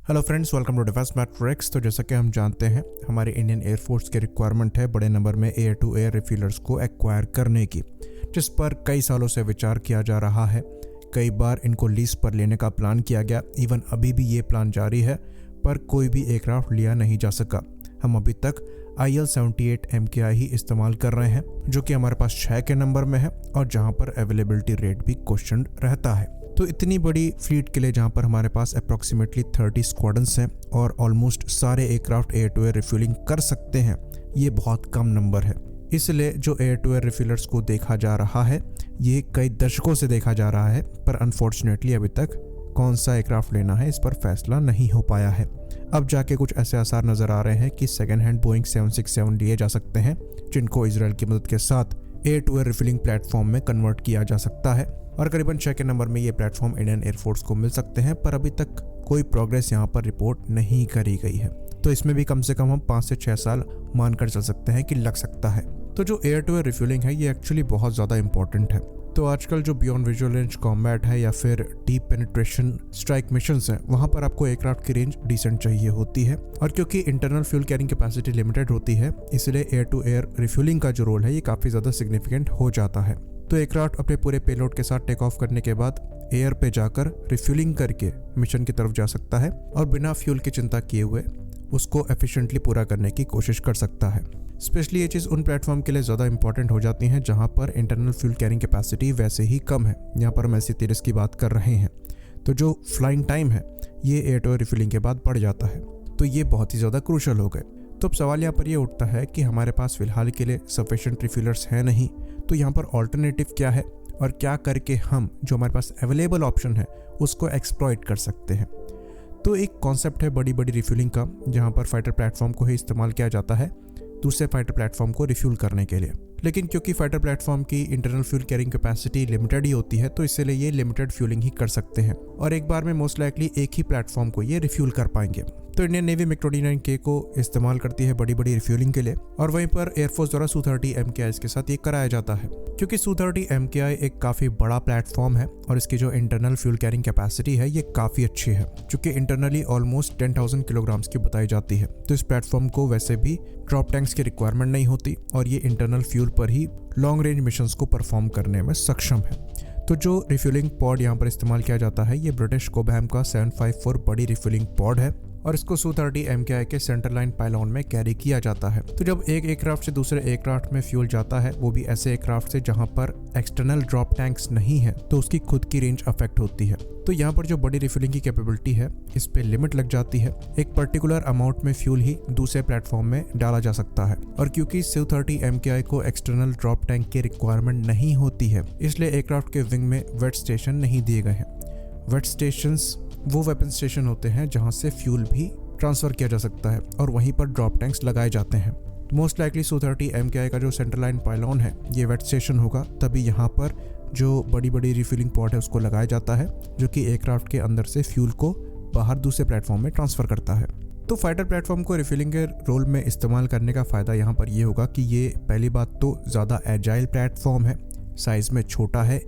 Hello friends, welcome to Defence Matrix. तो जैसा कि हम जानते हैं, हमारे इंडियन एयरफोर्स की रिक्वायरमेंट है बड़े नंबर में एयर टू एयर रिफ्यूलर्स को एक्वायर करने की, जिस पर कई सालों से विचार किया जा रहा है। कई बार इनको लीज पर लेने का प्लान किया गया, इवन अभी भी ये प्लान जारी है, पर कोई भी एयरक्राफ्ट लिया नहीं जा सका। हम अभी तक IL-78 MKI ही इस्तेमाल कर रहे हैं, जो कि हमारे पास 6 के नंबर में है और जहां पर अवेलेबिलिटी रेट भी क्वेश्चन रहता है। तो इतनी बड़ी फ्लीट के लिए जहां पर हमारे पास अप्रॉक्सीमेटली 30 स्क्वाड्रन्स हैं और ऑलमोस्ट सारे aircraft air to air refuelling कर सकते हैं, ये बहुत कम नंबर है। इसलिए जो एयर टू एयर रिफ्यूलर्स को देखा जा रहा है, ये कई दशकों से देखा जा रहा है, पर अनफॉर्चुनेटली अभी तक कौन सा एयरक्राफ्ट लेना है इस पर फैसला नहीं हो पाया है। अब जाके कुछ ऐसे आसार नजर आ रहे हैं कि सेकेंड हैंड बोइंग 767 लिए जा सकते हैं, जिनको इजराइल की मदद के साथ air to air refilling platform में कन्वर्ट किया जा सकता है और करीबन 6 के नंबर में ये प्लेटफॉर्म इंडियन एयरफोर्स को मिल सकते हैं, पर अभी तक कोई प्रोग्रेस यहाँ पर रिपोर्ट नहीं करी गई है। तो इसमें भी कम से कम हम 5 से 6 साल मानकर चल सकते हैं कि लग सकता है। तो जो एयर टू एयर रिफ्यूलिंग है, ये एक्चुअली बहुत ज़्यादा इंपॉर्टेंट है। तो आजकल जो बियॉन्ड विजुअल रेंज कॉम्बैट है या फिर डीप पेनिट्रेशन स्ट्राइक मिशंस हैं, वहाँ पर आपको एयरक्राफ्ट की रेंज डिसेंट चाहिए होती है, और क्योंकि internal fuel carrying capacity limited होती है, इसलिए एयर टू एयर रिफ्यूलिंग का जो रोल है ये काफ़ी ज़्यादा सिग्निफिकेंट हो जाता है। तो एयरक्राफ्ट अपने पूरे पेलोड के साथ टेक ऑफ करने के बाद एयर पे जाकर रिफ्यूलिंग करके मिशन की तरफ जा सकता है और बिना फ्यूल की चिंता किए हुए उसको एफिशिएंटली पूरा करने की कोशिश कर सकता है। स्पेशली ये चीज़ उन प्लेटफॉर्म के लिए ज़्यादा इंपॉर्टेंट हो जाती है जहाँ पर इंटरनल फ्यूल कैरिंग कैपेसिटी वैसे ही कम है। यहाँ पर हम SC-30 की बात कर रहे हैं, तो जो फ्लाइंग टाइम है ये एयर टू एयर रिफ्यूलिंग के बाद बढ़ जाता है। तो ये बहुत ही ज़्यादा क्रूशल हो गए। तो अब सवाल यहाँ पर ये उठता है कि हमारे पास फिलहाल के लिए सफिशिएंट रिफ्यूलर्स हैं नहीं, तो यहाँ पर ऑल्टरनेटिव क्या है और क्या करके हम जो हमारे पास अवेलेबल ऑप्शन है उसको एक्सप्लॉइट कर सकते हैं। तो एक कॉन्सेप्ट है बड़ी बड़ी रिफ्यूलिंग का, जहाँ पर फाइटर प्लेटफॉर्म को ही इस्तेमाल किया जाता है दूसरे फाइटर प्लेटफॉर्म को रिफ्यूल करने के लिए। लेकिन क्योंकि फाइटर प्लेटफॉर्म की internal fuel carrying capacity limited ही होती है, तो इसलिए ये लिमिटेड फ्यूलिंग ही कर सकते हैं और एक बार में मोस्ट लाइकली एक ही प्लेटफॉर्म को ये रिफ्यूल कर पाएंगे। तो इंडियन नेवी MiG-29K को इस्तेमाल करती है बड़ी बड़ी रिफ्यूलिंग के लिए, और वहीं पर एयरफोर्स द्वारा Su-30 MKI के साथ ये कराया जाता है। क्योंकि Su-30 MKI एक काफ़ी बड़ा प्लेटफॉर्म है और इसकी जो इंटरनल फ्यूल कैरिंग कैपेसिटी है ये काफ़ी अच्छी है, क्योंकि इंटरनली ऑलमोस्ट 10,000 किलोग्राम्स की बताई जाती है। तो इस प्लेटफॉर्म को वैसे भी ड्रॉप टैंक्स की रिक्वायरमेंट नहीं होती और ये इंटरनल फ्यूल पर ही लॉन्ग रेंज मिशंस को परफॉर्म करने में सक्षम है। तो जो रिफ्यूलिंग पॉड यहाँ पर इस्तेमाल किया जाता है, ये ब्रिटिश कोबहैम का 754 बड़ी रिफ्यूलिंग पॉड है और इसको Su-30 MKI के सेंटर लाइन पायलॉन में कैरी किया जाता है। तो जब एक एयरक्राफ्ट से दूसरे एयरक्राफ्ट में फ्यूल जाता है, वो भी ऐसे एयरक्राफ्ट से जहां पर एक्सटर्नल ड्रॉप टैंक्स नहीं है, तो उसकी खुद की रेंज अफेक्ट होती है। तो यहाँ पर जो बड़ी रिफ्यूलिंग की कैपेबिलिटी है, इस पे लिमिट लग जाती है। एक पर्टिकुलर अमाउंट में फ्यूल ही दूसरे प्लेटफॉर्म में डाला जा सकता है, और क्योंकि Su-30 MKI को एक्सटर्नल ड्रॉप टैंक की रिक्वायरमेंट नहीं होती है, इसलिए एयरक्राफ्ट के विंग में वेट स्टेशन नहीं दिए गए हैं। वेट स्टेशंस वो वेपन स्टेशन होते हैं जहां से फ्यूल भी ट्रांसफर किया जा सकता है और वहीं पर ड्रॉप टैंक्स लगाए जाते हैं। मोस्ट लाइकली Su-30 MKI का जो सेंटर लाइन पायलॉन है ये वेट स्टेशन होगा, तभी यहाँ पर जो बड़ी बड़ी रिफ्यूलिंग पॉड है उसको लगाया जाता है, जो कि एयरक्राफ्ट के अंदर से फ्यूल को बाहर दूसरे प्लेटफॉर्म में ट्रांसफर करता है। तो फाइटर प्लेटफॉर्म को रिफ्यूलिंग के रोल में इस्तेमाल करने का फ़ायदा यहाँ पर ये होगा कि ये पहली बात तो ज़्यादा एजाइल प्लेटफॉर्म है, साइज़ में छोटा है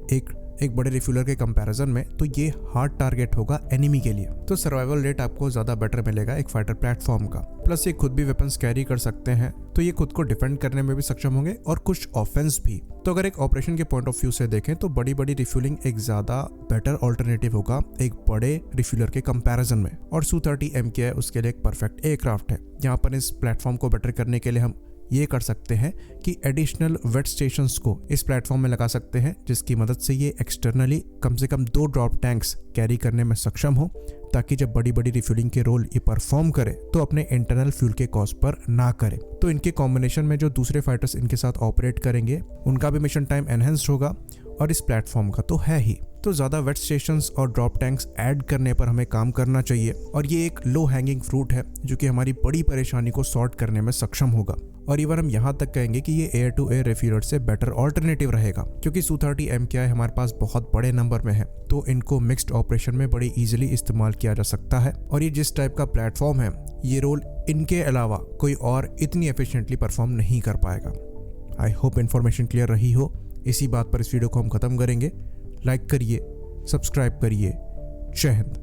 एक बड़े रिफ्यूलर के कंपैरिजन में, तो ये हार्ड टारगेट होगा एनिमी के लिए। तो सर्वाइवल रेट आपको ज़्यादा बेटर मिलेगा एक फाइटर प्लेटफॉर्म का। प्लस ये खुद भी वेपन्स कैरी कर सकते हैं, तो ये खुद को डिफेंड करने में भी सक्षम होंगे और कुछ ऑफेंस भी। तो अगर एक ऑपरेशन के पॉइंट ऑफ व्यू से देखें तो बड़ी बड़ी रिफ्यूलिंग एक ज़्यादा बेटर ऑल्टरनेटिव होगा एक बड़े रिफ्यूलर के कंपैरिजन में, और Su-30 MKI उसके लिए एक परफेक्ट एयरक्राफ्ट है। यहाँ पर इस प्लेटफॉर्म को बेटर करने के लिए हम ये कर सकते हैं कि एडिशनल वेट स्टेशंस को इस प्लेटफॉर्म में लगा सकते हैं, जिसकी मदद से ये एक्सटर्नली कम से कम 2 ड्रॉप टैंक्स कैरी करने में सक्षम हो, ताकि जब बड़ी बड़ी रिफ्यूलिंग के रोल ये परफॉर्म करे तो अपने इंटरनल फ्यूल के कॉस्ट पर ना करे। तो इनके कॉम्बिनेशन में जो दूसरे फाइटर्स इनके साथ ऑपरेट करेंगे उनका भी मिशन टाइम एनहेंस्ड होगा, और इस प्लेटफॉर्म का तो है ही। तो ज़्यादा वेट स्टेशंस और ड्रॉप टैंक्स ऐड करने पर हमें काम करना चाहिए, और ये एक लो हैंगिंग फ्रूट है जो कि हमारी बड़ी परेशानी को सॉर्ट करने में सक्षम होगा। और इवन हम यहाँ तक कहेंगे कि ये एयर टू एयर रिफ्यूलर से बेटर ऑल्टरनेटिव रहेगा, क्योंकि Su-30 MKI हमारे पास बहुत बड़े नंबर में है, तो इनको मिक्स्ड ऑपरेशन में बड़ी इजीली इस्तेमाल किया जा सकता है। और ये जिस टाइप का प्लेटफॉर्म है, ये रोल इनके अलावा कोई और इतनी एफिशिएंटली परफॉर्म नहीं कर पाएगा। आई होप इन्फॉर्मेशन क्लियर रही हो। इसी बात पर इस वीडियो को हम खत्म करेंगे। लाइक करिए, सब्सक्राइब करिए। जय हिंद।